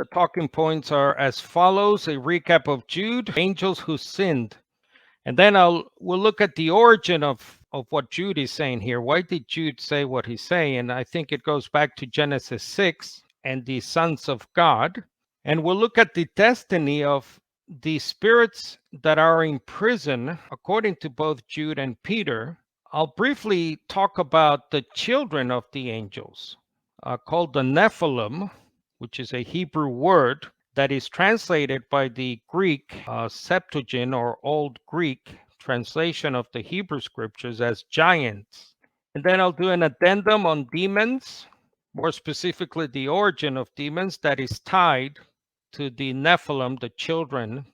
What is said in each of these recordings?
The talking points are as follows: a recap of Jude, angels who sinned. And then we'll look at the origin of what Jude is saying here. Why did Jude say what he's saying? And I think it goes back to Genesis 6 and the sons of God. And we'll look at the destiny of the spirits that are in prison, according to both Jude and Peter. I'll briefly talk about the children of the angels, called the Nephilim, which is a Hebrew word that is translated by the Greek Septuagint or Old Greek translation of the Hebrew scriptures as giants. And then I'll do an addendum on demons, more specifically the origin of demons that is tied to the Nephilim, the children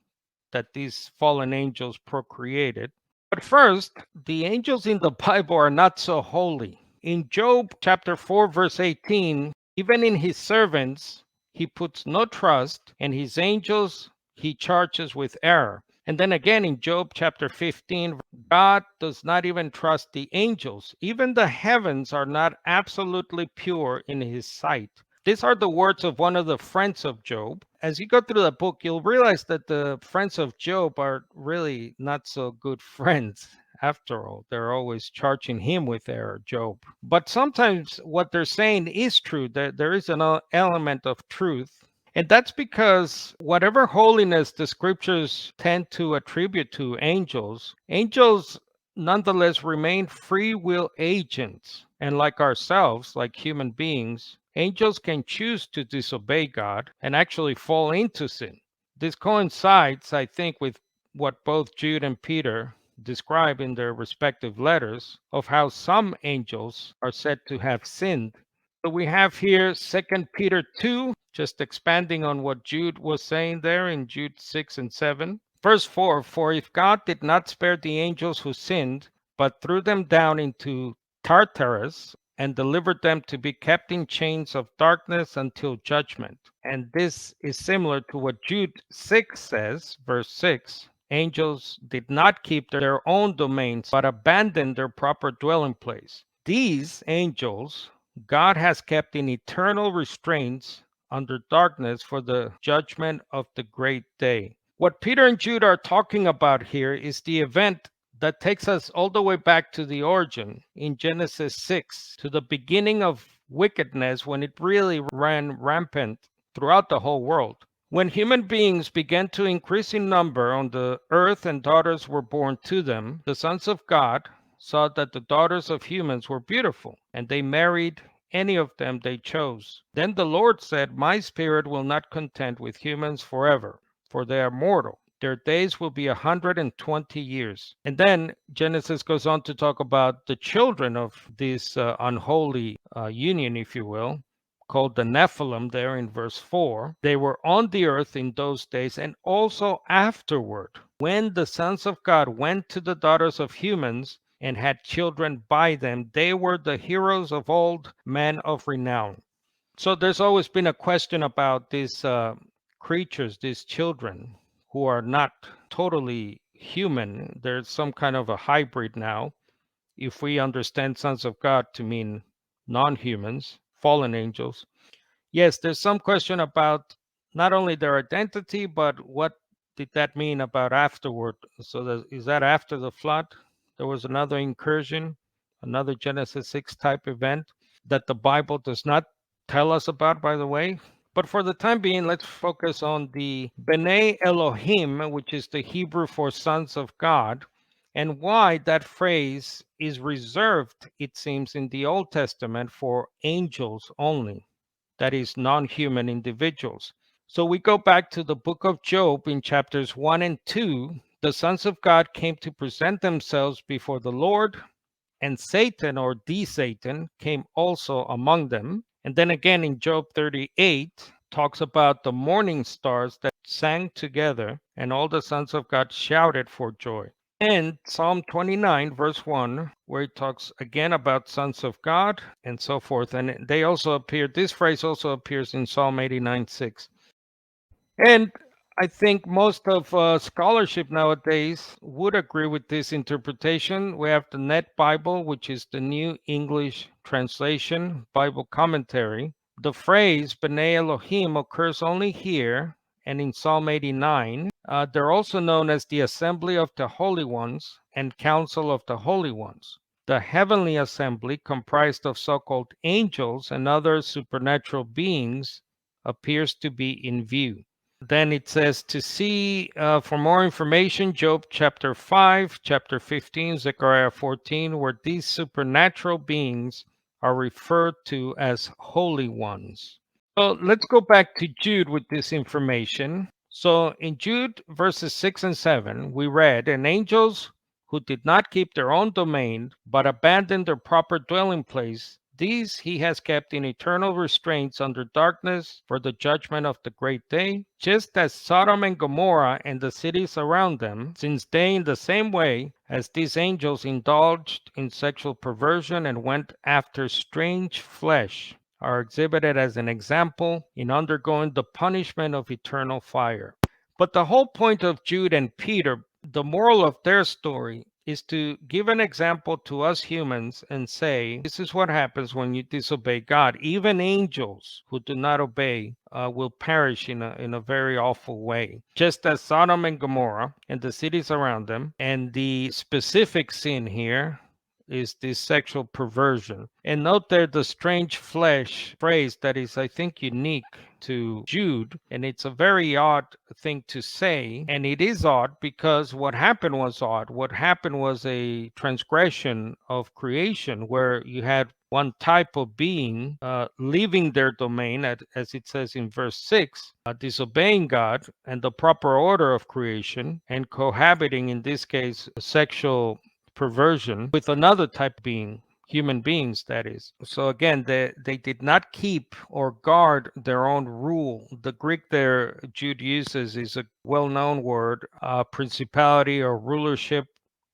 that these fallen angels procreated. But first, the angels in the Bible are not so holy. In Job chapter 4, verse 18, even in his servants, he puts no trust, and his angels he charges with error. And then again in Job chapter 15, God does not even trust the angels. Even the heavens are not absolutely pure in his sight. These are the words of one of the friends of Job. As you go through the book, you'll realize that the friends of Job are really not so good friends. After all, they're always charging him with error, Job. But sometimes what they're saying is true. There is an element of truth. And that's because whatever holiness the scriptures tend to attribute to angels, angels nonetheless remain free will agents. And like ourselves, like human beings, angels can choose to disobey God and actually fall into sin. This coincides, I think, with what both Jude and Peter describe in their respective letters of how some angels are said to have sinned. So we have here 2 Peter 2, just expanding on what Jude was saying there in Jude 6 and 7. Verse 4, for if God did not spare the angels who sinned, but threw them down into Tartarus and delivered them to be kept in chains of darkness until judgment. And this is similar to what Jude 6 says, verse 6. Angels did not keep their own domains, but abandoned their proper dwelling place. These angels God has kept in eternal restraints under darkness for the judgment of the great day. What Peter and Jude are talking about here is the event that takes us all the way back to the origin in Genesis 6, to the beginning of wickedness when it really ran rampant throughout the whole world. When human beings began to increase in number on the earth and daughters were born to them, the sons of God saw that the daughters of humans were beautiful, and they married any of them they chose. Then the Lord said, my spirit will not contend with humans forever, for they are mortal. Their days will be 120 years. And then Genesis goes on to talk about the children of this unholy union, if you will, called the Nephilim there in verse 4. They were on the earth in those days and also afterward, when the sons of God went to the daughters of humans and had children by them. They were the heroes of old, men of renown. So there's always been a question about these creatures, these children, who are not totally human. There's some kind of a hybrid now, if we understand sons of God to mean non-humans, fallen angels. Yes, there's some question about not only their identity, but what did that mean about afterward? So is that after the flood? There was another incursion, another Genesis 6 type event that the Bible does not tell us about, by the way. But for the time being, let's focus on the benei elohim, which is the Hebrew for sons of God, and why that phrase is reserved, it seems, in the Old Testament for angels only, that is, non-human individuals. So we go back to the book of Job in chapters 1 and 2. The sons of God came to present themselves before the Lord, and Satan, or the Satan, came also among them. And then again in Job 38, talks about the morning stars that sang together, and all the sons of God shouted for joy. And Psalm 29, verse 1, where it talks again about sons of God and so forth. And they also appear, this phrase also appears in Psalm 89, 6. And I think most of scholarship nowadays would agree with this interpretation. We have the Net Bible, which is the New English Translation Bible Commentary, The phrase benei elohim occurs only here and in Psalm 89. They're also known as the Assembly of the Holy Ones and Council of the Holy Ones. The heavenly assembly, comprised of so-called angels and other supernatural beings, appears to be in view. Then it says to see, for more information, Job chapter 5, chapter 15, Zechariah 14, where these supernatural beings are referred to as holy ones. So let's go back to Jude with this information. So in Jude verses 6 and 7, we read, and angels who did not keep their own domain, but abandoned their proper dwelling place, these he has kept in eternal restraints under darkness for the judgment of the great day, just as Sodom and Gomorrah and the cities around them, since they in the same way as these angels indulged in sexual perversion and went after strange flesh, are exhibited as an example in undergoing the punishment of eternal fire. But the whole point of Jude and Peter, the moral of their story, is to give an example to us humans and say, this is what happens when you disobey God. Even angels who do not obey will perish in a very awful way. Just as Sodom and Gomorrah and the cities around them, and the specific sin here is this sexual perversion. And note there the strange flesh phrase that is, I think, unique to Jude, and it's a very odd thing to say, and it is odd because what happened was odd. What happened was a transgression of creation where you had one type of being leaving their domain, as it says in verse 6, disobeying God and the proper order of creation, and cohabiting, in this case, sexual perversion with another type of being, human beings, that is. So again, they did not keep or guard their own rule. The Greek there Jude uses is a well-known word, principality or rulership,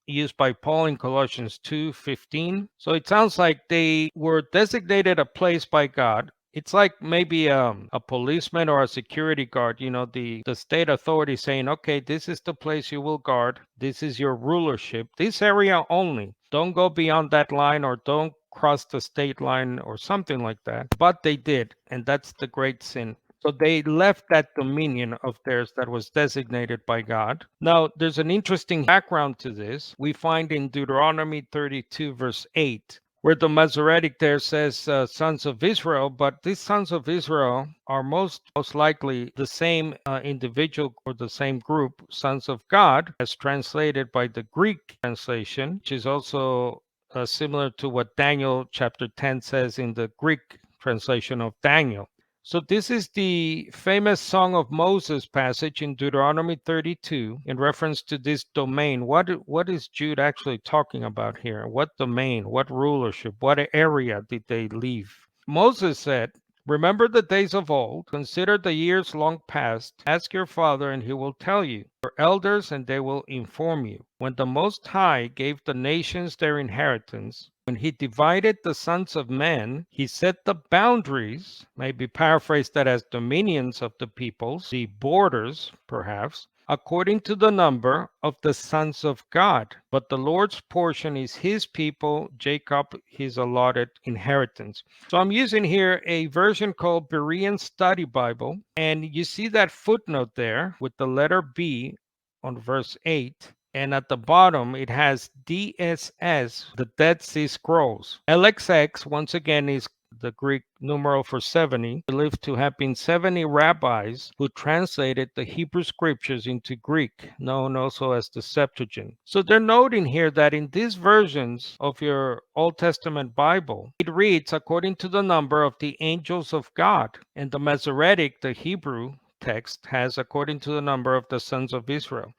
used by Paul in Colossians 2:15. So it sounds like they were designated a place by God. It's like maybe a policeman or a security guard, the state authority saying, okay, this is the place you will guard. This is your rulership. This area only. Don't go beyond that line or don't cross the state line or something like that. But they did, and that's the great sin. So they left that dominion of theirs that was designated by God. Now, there's an interesting background to this. We find in Deuteronomy 32, verse 8, where the Masoretic there says sons of Israel, but these sons of Israel are most likely the same individual or the same group, sons of God, as translated by the Greek translation, which is also similar to what Daniel chapter 10 says in the Greek translation of Daniel. So this is the famous Song of Moses passage in Deuteronomy 32 in reference to this domain. What is Jude actually talking about here? What domain, what rulership, what area did they leave? Moses said, remember the days of old, consider the years long past, ask your father and he will tell you, your elders and they will inform you. When the Most High gave the nations their inheritance, when he divided the sons of men, he set the boundaries, maybe paraphrase that as dominions of the peoples, the borders perhaps, according to the number of the sons of God. But the Lord's portion is his people, Jacob his allotted inheritance. So I'm using here a version called Berean Study Bible, and you see that footnote there with the letter B on verse 8. And at the bottom, it has DSS, the Dead Sea Scrolls. LXX, once again, is the Greek numeral for 70, believed to have been 70 rabbis who translated the Hebrew scriptures into Greek, known also as the Septuagint. So they're noting here that in these versions of your Old Testament Bible, it reads according to the number of the angels of God. And the Masoretic, the Hebrew text, has according to the number of the sons of Israel.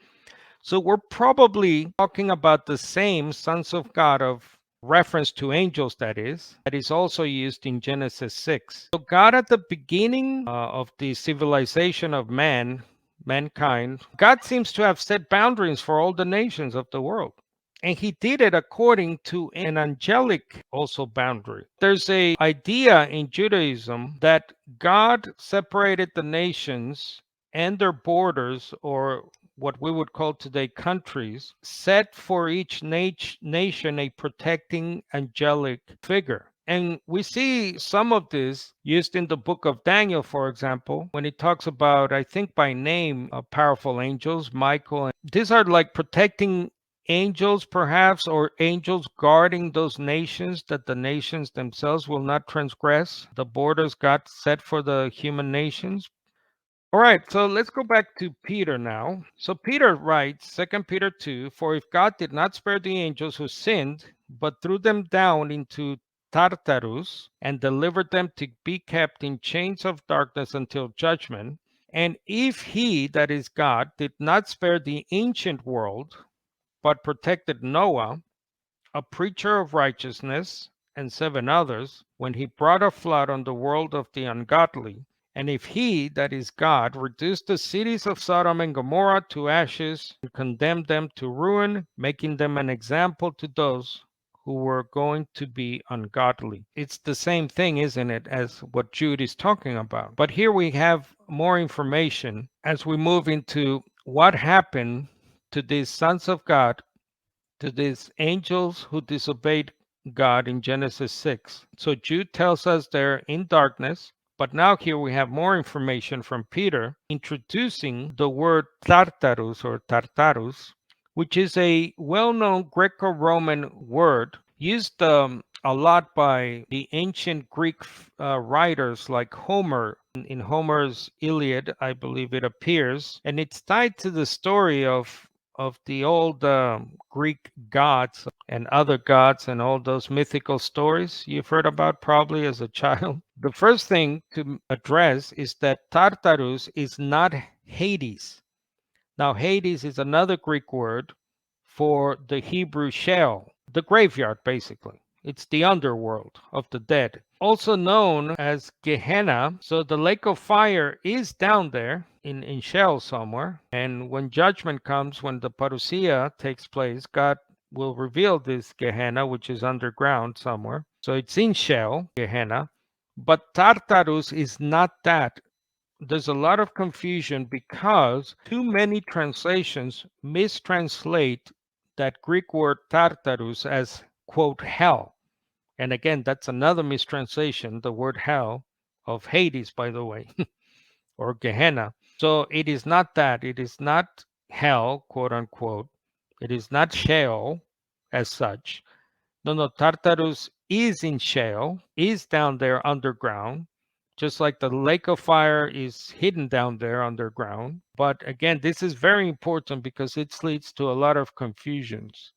So we're probably talking about the same sons of God of reference to angels, that is also used in Genesis 6. So God at the beginning of the civilization of mankind, God seems to have set boundaries for all the nations of the world. And he did it according to an angelic also boundary. There's a idea in Judaism that God separated the nations and their borders, or what we would call today countries, set for each nation a protecting angelic figure. And we see some of this used in the book of Daniel, for example, when it talks about, I think by name, powerful angels, Michael. These are like protecting angels, perhaps, or angels guarding those nations, that the nations themselves will not transgress the borders God set for the human nations. All right, so let's go back to Peter now. So Peter writes, 2 Peter 2, for if God did not spare the angels who sinned, but threw them down into Tartarus and delivered them to be kept in chains of darkness until judgment, and if he, that is God, did not spare the ancient world, but protected Noah, a preacher of righteousness, and 7 others, when he brought a flood on the world of the ungodly. And if he, that is God, reduced the cities of Sodom and Gomorrah to ashes and condemned them to ruin, making them an example to those who were going to be ungodly. It's the same thing, isn't it, as what Jude is talking about. But here we have more information as we move into what happened to these sons of God, to these angels who disobeyed God in Genesis 6. So Jude tells us they're in darkness, but now here we have more information from Peter introducing the word Tartarus or Tartarus, which is a well-known Greco-Roman word used a lot by the ancient Greek writers like Homer. In Homer's Iliad, I believe it appears, and it's tied to the story of the old Greek gods and other gods and all those mythical stories you've heard about probably as a child. The first thing to address is that Tartarus is not Hades. Now, Hades is another Greek word for the Hebrew Sheol, the graveyard, basically. It's the underworld of the dead, also known as Gehenna. So the lake of fire is down there in Sheol somewhere. And when judgment comes, when the parousia takes place, God will reveal this Gehenna, which is underground somewhere. So it's in Sheol, Gehenna. But Tartarus is not that. There's a lot of confusion because too many translations mistranslate that Greek word Tartarus as, quote, hell. And again, that's another mistranslation, the word hell, of Hades, by the way, or Gehenna. So it is not that. It is not hell, quote unquote. It is not Sheol as such. No, Tartarus is in Sheol, is down there underground, just like the lake of fire is hidden down there underground. But again, this is very important because it leads to a lot of confusions.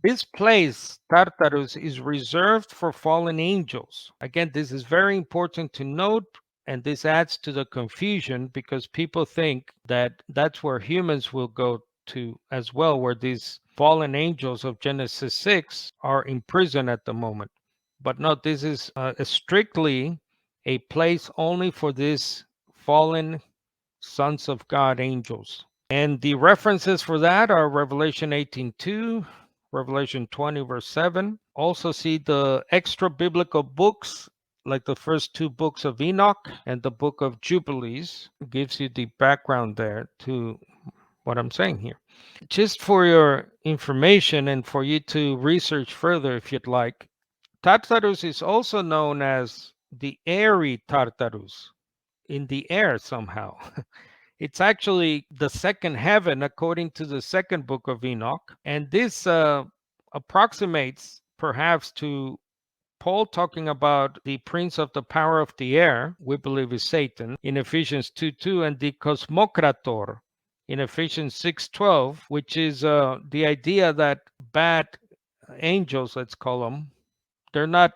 This place, Tartarus, is reserved for fallen angels. Again, this is very important to note, and this adds to the confusion because people think that that's where humans will go to as well, where these fallen angels of Genesis 6 are in prison at the moment. But no, this is strictly a place only for these fallen sons of God angels. And the references for that are Revelation 18:2, Revelation 20, verse 7. Also see the extra biblical books, like the first 2 books of Enoch and the book of Jubilees. It gives you the background there to what I'm saying here. Just for your information and for you to research further if you'd like, Tartarus is also known as the airy Tartarus, in the air somehow. It's actually the second heaven according to the second book of Enoch. And this approximates perhaps to Paul talking about the prince of the power of the air, we believe is Satan, in Ephesians 2:2, and the cosmocrator in Ephesians 6:12, which is the idea that bad angels, let's call them, they're not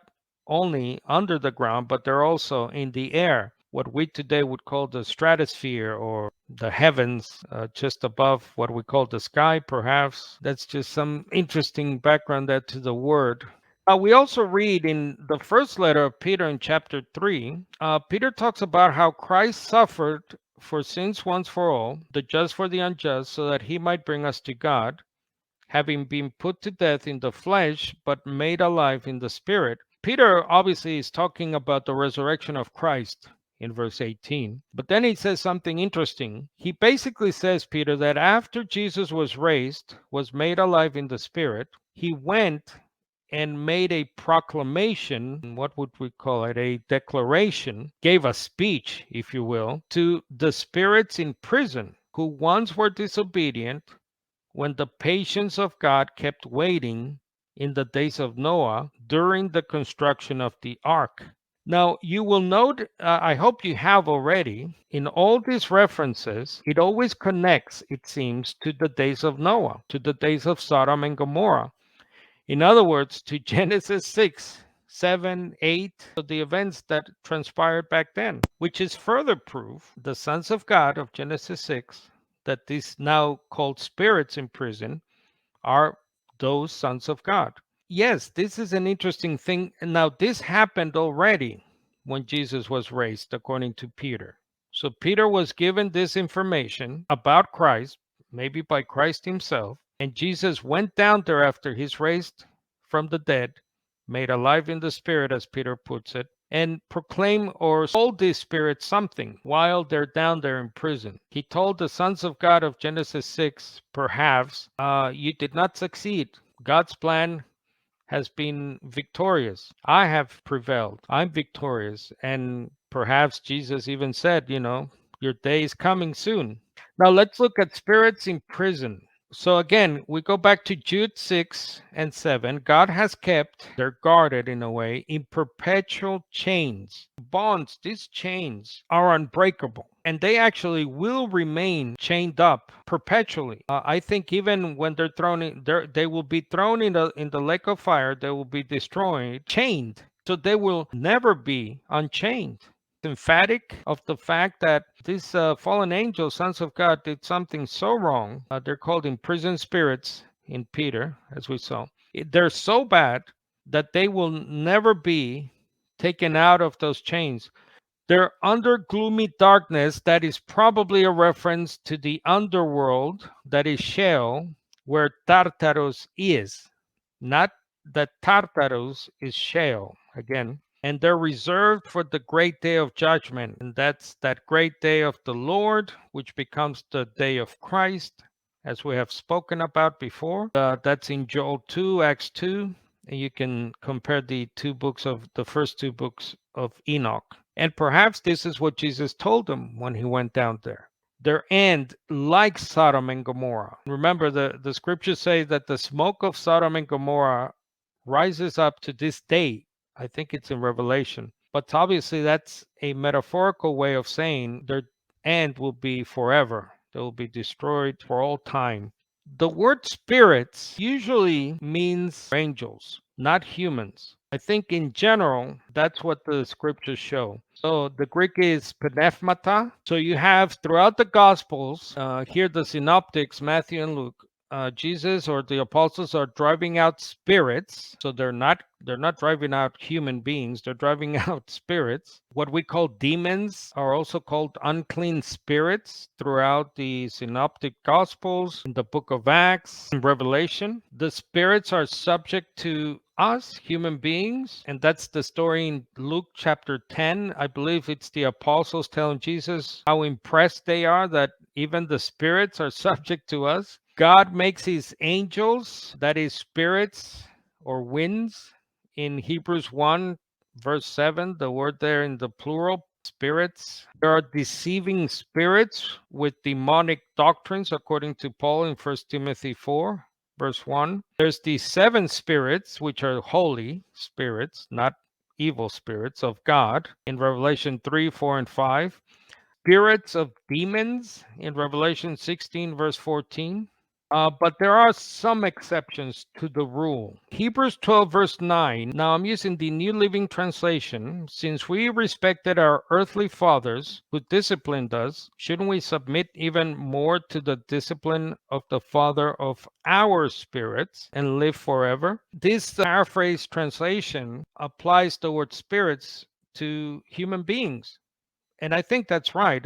only under the ground, but they're also in the air, what we today would call the stratosphere or the heavens, just above what we call the sky, perhaps. That's just some interesting background there to the word. We also read in the first letter of Peter in chapter 3, Peter talks about how Christ suffered for sins once for all, the just for the unjust, so that he might bring us to God, having been put to death in the flesh, but made alive in the spirit. Peter obviously is talking about the resurrection of Christ in verse 18. But then he says something interesting. He basically says, Peter, that after Jesus was raised, was made alive in the spirit, he went and made a proclamation. What would we call it? A declaration, gave a speech, if you will, to the spirits in prison who once were disobedient when the patience of God kept waiting in the days of Noah during the construction of the ark. Now, you will note, I hope you have already, in all these references, it always connects, it seems, to the days of Noah, to the days of Sodom and Gomorrah. In other words, to Genesis 6, 7, 8, the events that transpired back then, which is further proof, the sons of God of Genesis 6, that these now called spirits in prison are those sons of God. Yes, this is an interesting thing. Now, this happened already when Jesus was raised, according to Peter. So Peter was given this information about Christ, maybe by Christ himself, and Jesus went down there after he's raised from the dead, made alive in the spirit, as Peter puts it, and proclaim or told these spirits something while they're down there in prison. He told the sons of God of Genesis 6, perhaps, you did not succeed. God's plan has been victorious. I have prevailed. I'm victorious. And perhaps Jesus even said, your day is coming soon. Now let's look at spirits in prison. So again, we go back to Jude 6 and 7. God has kept, they're guarded in a way, in perpetual chains. Bonds, these chains are unbreakable. And they actually will remain chained up perpetually. I think even when they're thrown in, they will be thrown in the lake of fire. They will be destroyed, chained. So they will never be unchained. Emphatic of the fact that these fallen angels, sons of God, did something so wrong. They're called imprisoned spirits in Peter, as we saw. They're so bad that they will never be taken out of those chains. They're under gloomy darkness. That is probably a reference to the underworld, that is Sheol, where Tartarus is. Not that Tartarus is Sheol, again. And they're reserved for the great day of judgment. And that's that great day of the Lord, which becomes the day of Christ, as we have spoken about before. That's in Joel 2, Acts 2. And you can compare the first two books of Enoch. And perhaps this is what Jesus told them when he went down there. Their end, like Sodom and Gomorrah. Remember, the scriptures say that the smoke of Sodom and Gomorrah rises up to this day. I think it's in Revelation. But obviously, that's a metaphorical way of saying their end will be forever. They will be destroyed for all time. The word spirits usually means angels, not humans. I think in general, that's what the scriptures show. So the Greek is pneumata. So you have throughout the Gospels, here the synoptics, Matthew and Luke, Jesus or the apostles are driving out spirits. So they're not driving out human beings. They're driving out spirits. What we call demons are also called unclean spirits throughout the synoptic gospels, in the book of Acts, and Revelation. The spirits are subject to us, human beings, and that's the story in Luke chapter 10. I believe it's the apostles telling Jesus how impressed they are that even the spirits are subject to us. God makes his angels, that is spirits or winds, in Hebrews 1 verse 7, the word there in the plural, spirits. There are deceiving spirits with demonic doctrines, according to Paul in 1 Timothy 4 verse 1. There's the seven spirits, which are holy spirits, not evil spirits of God, in Revelation 3, 4, and 5. Spirits of demons in Revelation 16, verse 14. But there are some exceptions to the rule. Hebrews 12, verse 9. Now I'm using the New Living Translation. Since we respected our earthly fathers who disciplined us, shouldn't we submit even more to the discipline of the Father of our spirits and live forever? This paraphrase translation applies the word spirits to human beings. And I think that's right.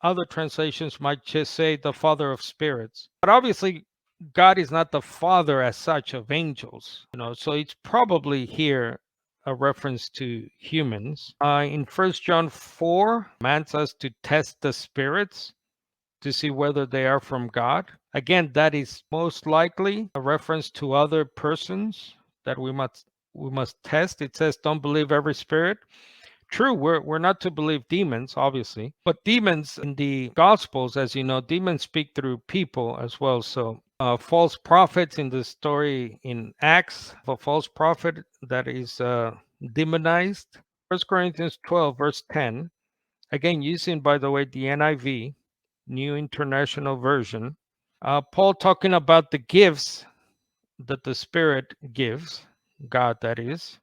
Other translations might just say the father of spirits. But obviously, God is not the father as such of angels, so it's probably here a reference to humans. In 1 John 4, commands us to test the spirits to see whether they are from God. Again, that is most likely a reference to other persons, that we must test. It says, don't believe every spirit. True, we're not to believe demons, obviously, but demons in the Gospels, as you know, demons speak through people as well. So false prophets in the story in Acts, of a false prophet that is demonized. 1 Corinthians 12, verse 10, again, using, by the way, the NIV, New International Version. Paul talking about the gifts that the Spirit gives, God that is.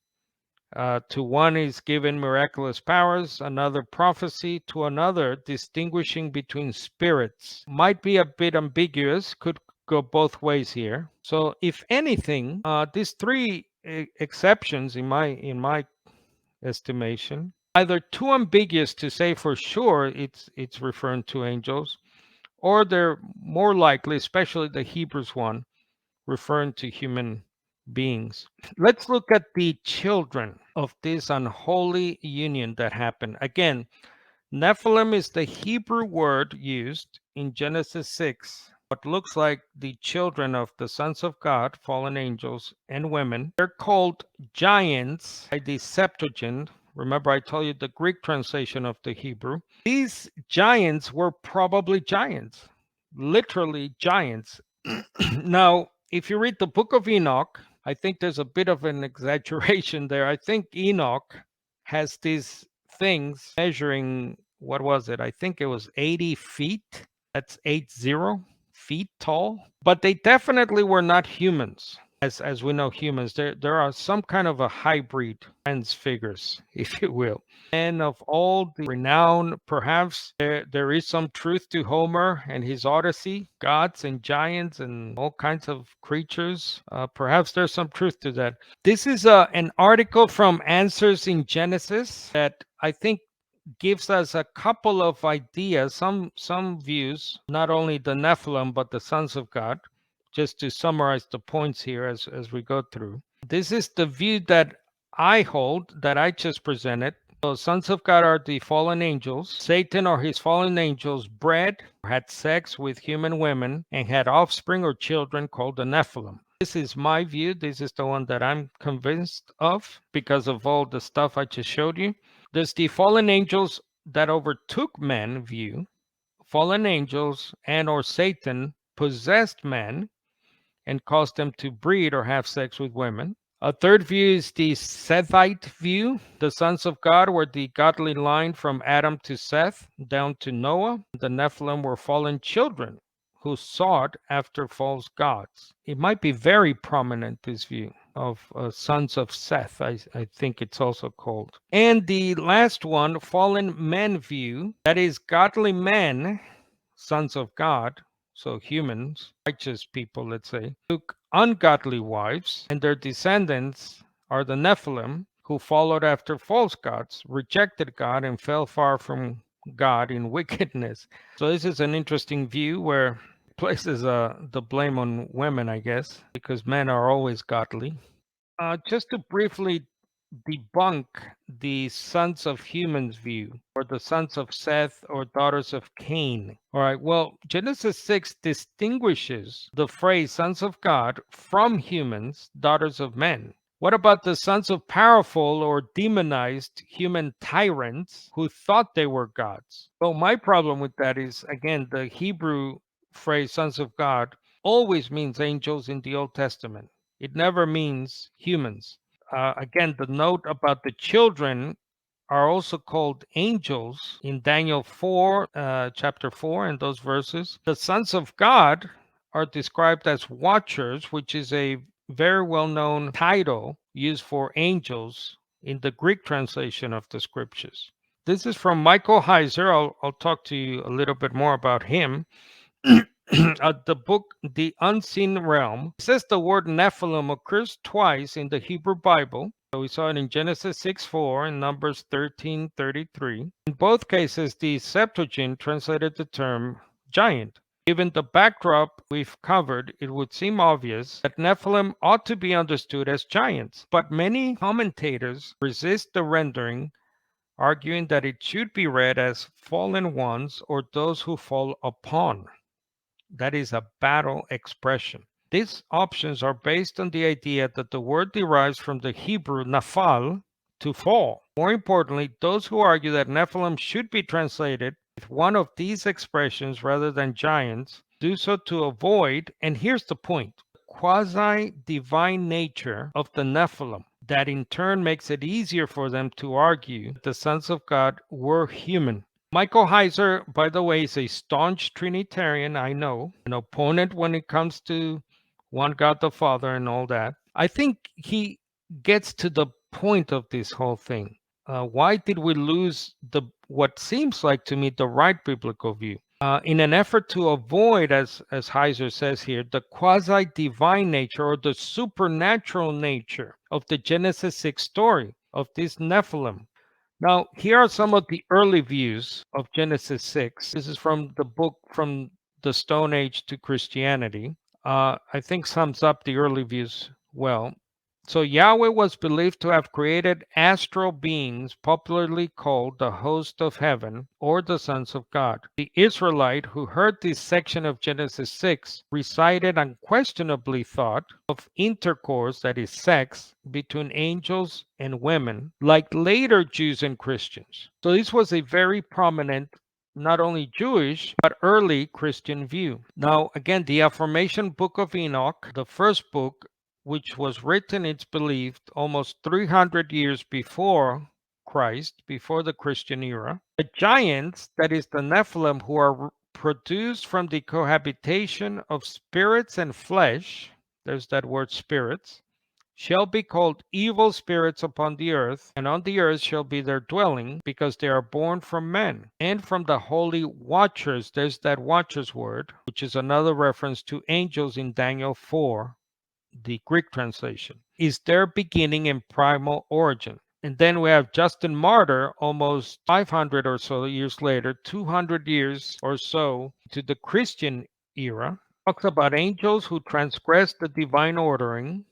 To one is given miraculous powers, another prophecy, to another distinguishing between spirits. Might be a bit ambiguous, could go both ways here. So if anything, these three exceptions in my estimation, either too ambiguous to say for sure it's referring to angels, or they're more likely, especially the Hebrews one, referring to human beings. Let's look at the children of this unholy union that happened. Again, Nephilim is the Hebrew word used in Genesis 6. What looks like the children of the sons of God, fallen angels and women. They're called giants by the Septuagint. Remember, I told you the Greek translation of the Hebrew. These giants were probably giants, literally giants. Now, if you read the book of Enoch, I think there's a bit of an exaggeration there. I think Enoch has these things measuring, what was it? I think it was 80 feet. That's 80 feet tall. But they definitely were not humans. As we know, humans, there are some kind of a hybrid transfigures, if you will. And of all the renown, perhaps there is some truth to Homer and his Odyssey, gods and giants and all kinds of creatures. Perhaps there's some truth to that. This is an article from Answers in Genesis that I think gives us a couple of ideas, some views, not only the Nephilim, but the sons of God, just to summarize the points here as we go through. This is the view that I hold, that I just presented. So sons of God are the fallen angels. Satan or his fallen angels bred, had sex with human women, and had offspring or children called the Nephilim. This is my view. This is the one that I'm convinced of because of all the stuff I just showed you. There's the fallen angels that overtook men view. Fallen angels and or Satan possessed men and caused them to breed or have sex with women. A third view is the Sethite view. The sons of God were the godly line from Adam to Seth down to Noah. The Nephilim were fallen children who sought after false gods. It might be very prominent, this view of sons of Seth, I think it's also called. And the last one, fallen men view, that is godly men, sons of God, so humans, righteous people, let's say, took ungodly wives, and their descendants are the Nephilim, who followed after false gods, rejected God, and fell far from God in wickedness. So this is an interesting view where places the blame on women, I guess, because men are always godly. Just to briefly debunk the sons of humans view, or the sons of Seth or daughters of Cain. All right, well, Genesis 6 distinguishes the phrase sons of God from humans, daughters of men. What about the sons of powerful or demonized human tyrants who thought they were gods? Well, my problem with that is, again, the Hebrew phrase sons of God always means angels in the Old Testament. It never means humans. Again, the note about the children are also called angels in Daniel 4, chapter 4, and those verses. The sons of God are described as watchers, which is a very well-known title used for angels in the Greek translation of the scriptures. This is from Michael Heiser. I'll talk to you a little bit more about him. The book The Unseen Realm says the word Nephilim occurs twice in the Hebrew Bible. So we saw it in Genesis 6:4 and Numbers 13:33. In both cases, the Septuagint translated the term giant. Given the backdrop we've covered, it would seem obvious that Nephilim ought to be understood as giants, but many commentators resist the rendering, arguing that it should be read as fallen ones or those who fall upon. That is a battle expression. These options are based on the idea that the word derives from the Hebrew nafal, to fall. More importantly, those who argue that Nephilim should be translated with one of these expressions rather than giants do so to avoid, and here's the point, the quasi-divine nature of the Nephilim. That in turn makes it easier for them to argue that the sons of God were human. Michael Heiser, by the way, is a staunch Trinitarian, I know, an opponent when it comes to one God the Father and all that. I think he gets to the point of this whole thing. Why did we lose what seems like to me the right biblical view? In an effort to avoid, as Heiser says here, the quasi-divine nature or the supernatural nature of the Genesis 6 story of this Nephilim. Now, here are some of the early views of Genesis 6. This is from the book From the Stone Age to Christianity. I think sums up the early views well. So Yahweh was believed to have created astral beings popularly called the host of heaven or the sons of God. The Israelite who heard this section of Genesis 6 recited unquestionably thought of intercourse, that is sex, between angels and women, like later Jews and Christians. So this was a very prominent not only Jewish, but early Christian view. Now, again, the Affirmation Book of Enoch, the first book, which was written, it's believed, almost 300 years before Christ, before the Christian era. The giants, that is the Nephilim, who are produced from the cohabitation of spirits and flesh, there's that word spirits, shall be called evil spirits upon the earth, and on the earth shall be their dwelling, because they are born from men. And from the holy watchers, there's that watchers word, which is another reference to angels in Daniel 4, the Greek translation, is their beginning and primal origin. And then we have Justin Martyr, almost 500 or so years later, 200 years or so to the Christian era, talks about angels who transgress the divine ordering.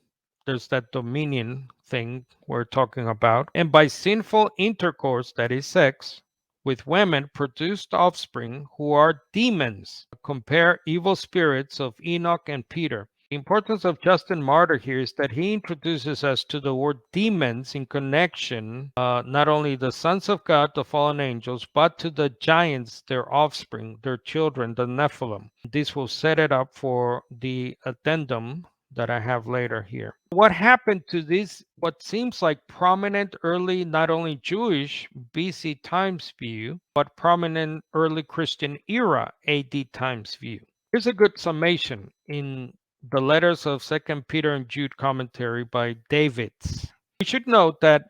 There's that dominion thing we're talking about. And by sinful intercourse, that is sex, with women produced offspring who are demons. Compare evil spirits of Enoch and Peter. The importance of Justin Martyr here is that he introduces us to the word demons in connection, not only the sons of God, the fallen angels, but to the giants, their offspring, their children, the Nephilim. This will set it up for the addendum that I have later here. What happened to this, what seems like prominent early, not only Jewish BC times view, but prominent early Christian era AD times view? Here's a good summation in the letters of 2 Peter and Jude commentary by Davids. We should note that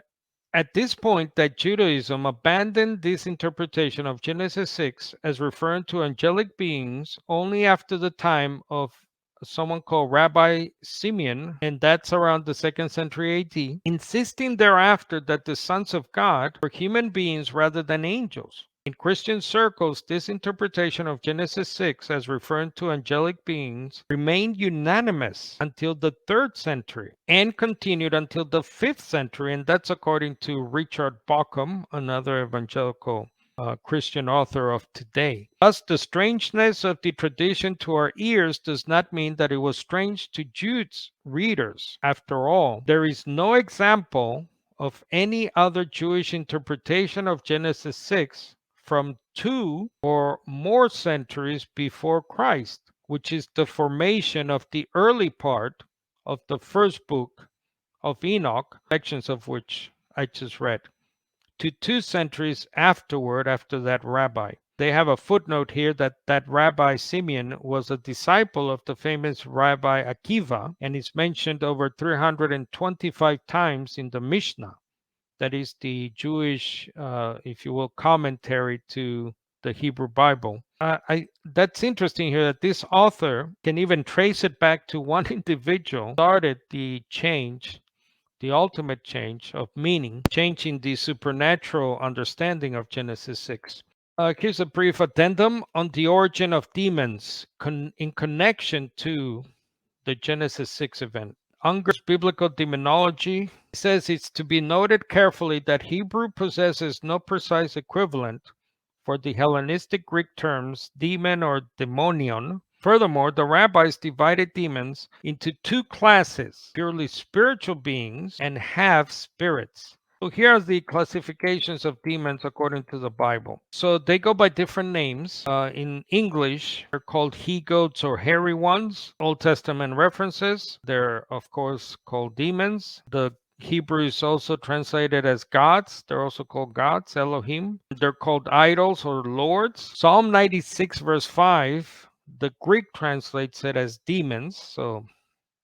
at this point that Judaism abandoned this interpretation of Genesis 6 as referring to angelic beings only after the time of someone called Rabbi Simeon, and that's around the 2nd century AD, insisting thereafter that the sons of God were human beings rather than angels. In Christian circles, this interpretation of Genesis 6 as referring to angelic beings remained unanimous until the 3rd century and continued until the 5th century, and that's according to Richard Bauckham, another evangelical Christian author of today. Thus, the strangeness of the tradition to our ears does not mean that it was strange to Jude's readers. After all, there is no example of any other Jewish interpretation of Genesis 6 from 2 or more centuries before Christ, which is the formation of the early part of the first book of Enoch, sections of which I just read, to 2 centuries afterward, after that rabbi. They have a footnote here that Rabbi Simeon was a disciple of the famous Rabbi Akiva and is mentioned over 325 times in the Mishnah. That is the Jewish, if you will, commentary to the Hebrew Bible. That's interesting here that this author can even trace it back to one individual started the change, the ultimate change of meaning, changing the supernatural understanding of Genesis 6. Here's a brief addendum on the origin of demons in connection to the Genesis 6 event. Unger's biblical demonology says it's to be noted carefully that Hebrew possesses no precise equivalent for the Hellenistic Greek terms demon or daemonion, Furthermore, the rabbis divided demons into two classes, purely spiritual beings and half spirits. So here are the classifications of demons according to the Bible. So they go by different names. In English, they're called he-goats or hairy ones. Old Testament references, they're of course called demons. The Hebrew is also translated as gods. They're also called gods, Elohim. They're called idols or lords. Psalm 96 verse 5, the Greek translates it as demons. So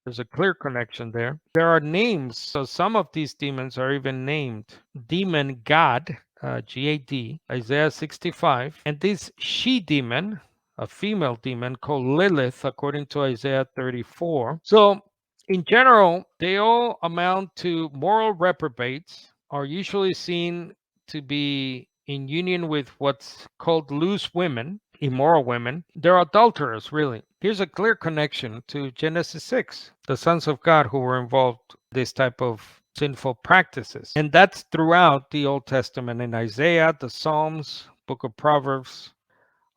there's a clear connection there. There are names. So some of these demons are even named demon God, G-A-D, Isaiah 65. And this she demon, a female demon called Lilith, according to Isaiah 34. So in general, they all amount to moral reprobates, are usually seen to be in union with what's called loose women, immoral women. They're adulterers, really. Here's a clear connection to Genesis 6, the sons of God who were involved in this type of sinful practices. And that's throughout the Old Testament in Isaiah, the Psalms, Book of Proverbs.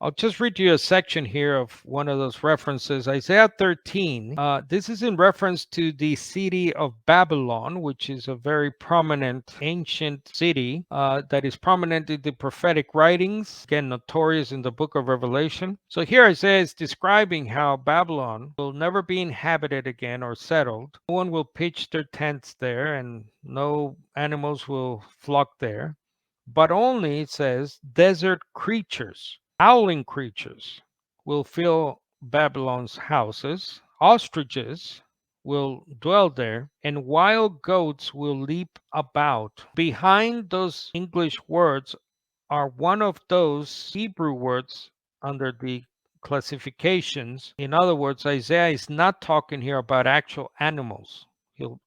I'll just read you a section here of one of those references. Isaiah 13. This is in reference to the city of Babylon, which is a very prominent ancient city that is prominent in the prophetic writings, again, notorious in the book of Revelation. So here Isaiah is describing how Babylon will never be inhabited again or settled. No one will pitch their tents there, and no animals will flock there, but only, it says, desert creatures. Howling creatures will fill Babylon's houses, ostriches will dwell there, and wild goats will leap about. Behind those English words are one of those Hebrew words under the classifications. In other words, Isaiah is not talking here about actual animals.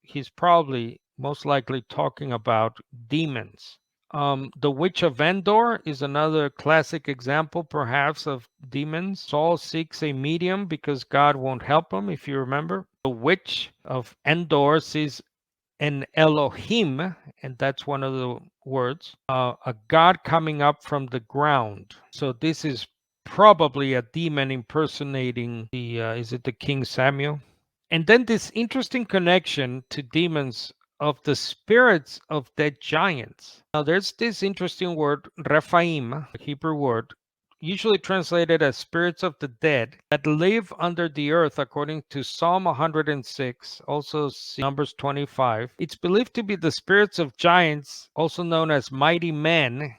He's probably most likely talking about demons. The Witch of Endor is another classic example, perhaps, of demons. Saul seeks a medium because God won't help him, if you remember. The Witch of Endor sees an elohim, and that's one of the words, a god coming up from the ground. So this is probably a demon impersonating the, is it the King Samuel? And then this interesting connection to demons of the spirits of dead giants. Now there's this interesting word, Rephaim, a Hebrew word, usually translated as spirits of the dead that live under the earth according to Psalm 106, also Numbers 25. It's believed to be the spirits of giants, also known as mighty men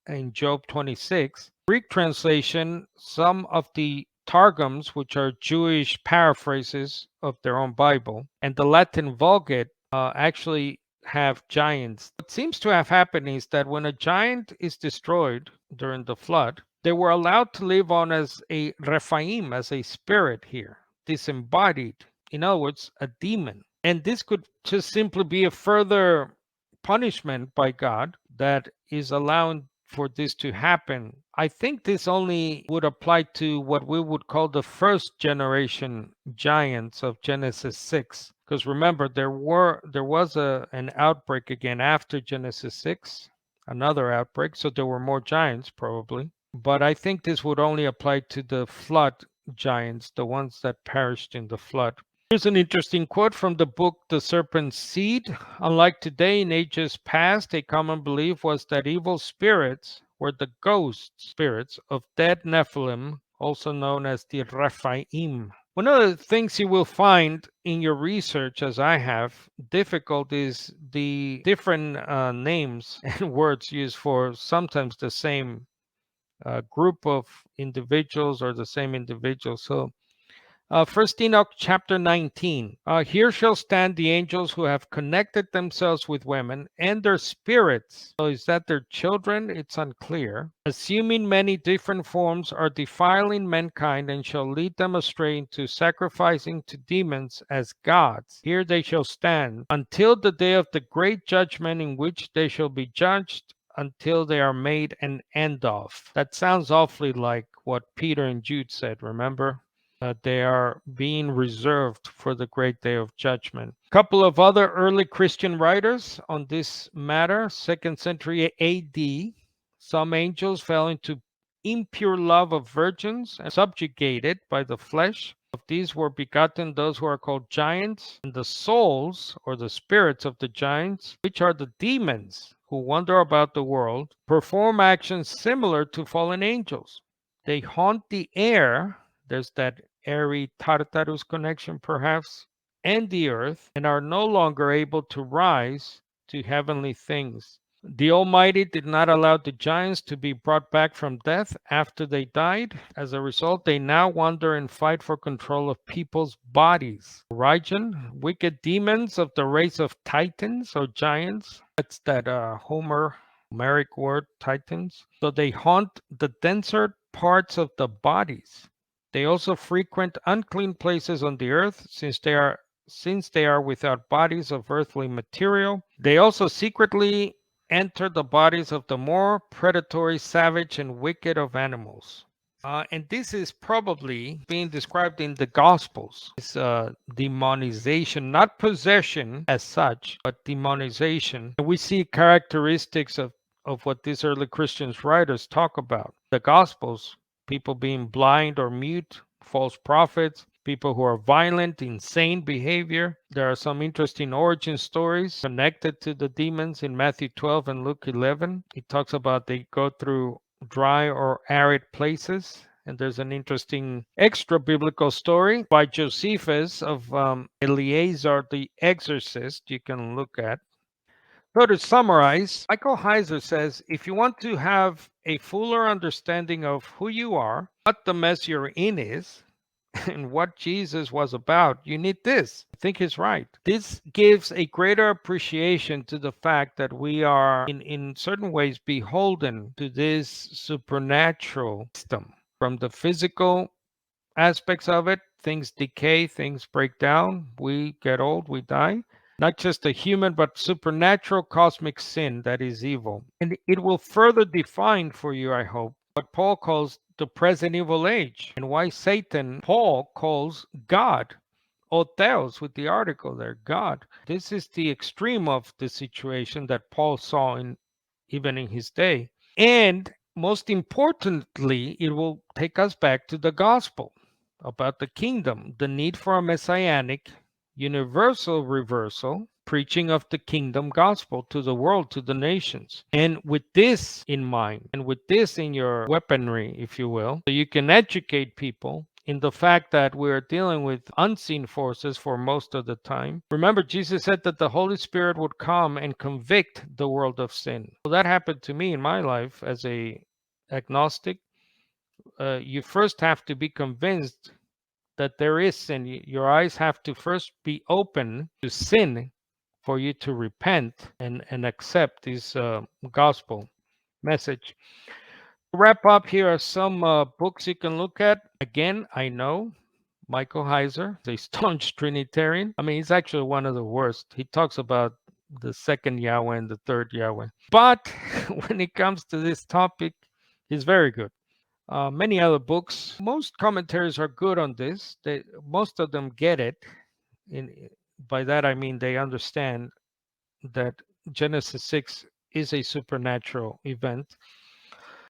in Job 26. Greek translation, some of the Targums, which are Jewish paraphrases of their own Bible, and the Latin Vulgate actually have giants. What seems to have happened is that when a giant is destroyed during the flood, they were allowed to live on as a Rephaim, as a spirit here, disembodied. In other words, a demon. And this could just simply be a further punishment by God that is allowing for this to happen. I think this only would apply to what we would call the first generation giants of Genesis 6. Because remember, there was an outbreak again after Genesis 6, another outbreak, so there were more giants probably. But I think this would only apply to the flood giants, the ones that perished in the flood. Here's an interesting quote from the book The Serpent's Seed. Unlike today, in ages past, a common belief was that evil spirits were the ghost spirits of dead Nephilim, also known as the Rephaim. One of the things you will find in your research, as I have, difficult is the different names and words used for sometimes the same group of individuals or the same individual. So First Enoch chapter 19. Here shall stand the angels who have connected themselves with women and their spirits. So is that their children? It's unclear. Assuming many different forms, are defiling mankind and shall lead them astray into sacrificing to demons as gods. Here they shall stand until the day of the great judgment, in which they shall be judged until they are made an end of. That sounds awfully like what Peter and Jude said, remember? They are being reserved for the great day of judgment. A couple of other early Christian writers on this matter, 2nd century AD. Some angels fell into impure love of virgins, and subjugated by the flesh. Of these were begotten those who are called giants, and the souls, or the spirits of the giants, which are the demons who wander about the world, perform actions similar to fallen angels. They haunt the air. There's that airy Tartarus connection, perhaps, and the earth, and are no longer able to rise to heavenly things. The Almighty did not allow the giants to be brought back from death after they died. As a result, they now wander and fight for control of people's bodies. Origen, wicked demons of the race of Titans or giants. That's that Homeric word, Titans. So they haunt the denser parts of the bodies. They also frequent unclean places on the earth, since they are without bodies of earthly material. They also secretly enter the bodies of the more predatory, savage, and wicked of animals. And this is probably being described in the Gospels. It's demonization, not possession as such, but demonization. And we see characteristics of what these early Christians writers talk about. The Gospels, people being blind or mute, false prophets, people who are violent, insane behavior. There are some interesting origin stories connected to the demons in Matthew 12 and Luke 11. It talks about they go through dry or arid places. And there's an interesting extra biblical story by Josephus of Eleazar the exorcist you can look at. So to summarize, Michael Heiser says, if you want to have a fuller understanding of who you are, what the mess you're in is, and what Jesus was about, you need this. I think he's right. This gives a greater appreciation to the fact that we are in certain ways beholden to this supernatural system. From the physical aspects of it, things decay, things break down, we get old, we die. Not just a human, but supernatural cosmic sin that is evil. And it will further define for you, I hope, what Paul calls the present evil age, and why Satan, Paul calls God, or Theos with the article there, God. This is the extreme of the situation that Paul saw even in his day. And most importantly, it will take us back to the gospel about the kingdom, the need for a messianic, universal reversal, preaching of the kingdom gospel to the world, to the nations. And with this in mind, and with this in your weaponry, if you will, so you can educate people in the fact that we're dealing with unseen forces for most of the time. Remember, Jesus said that the Holy Spirit would come and convict the world of sin. Well, that happened to me in my life as a agnostic. You first have to be convinced that there is sin. Your eyes have to first be open to sin for you to repent and accept this gospel message. To wrap up, here are some books you can look at. Again, I know Michael Heiser is a staunch Trinitarian. I mean, he's actually one of the worst. He talks about the second Yahweh and the third Yahweh. But when it comes to this topic, he's very good. Many other books. Most commentaries are good on this. Most of them get it. By that I mean they understand that Genesis 6 is a supernatural event.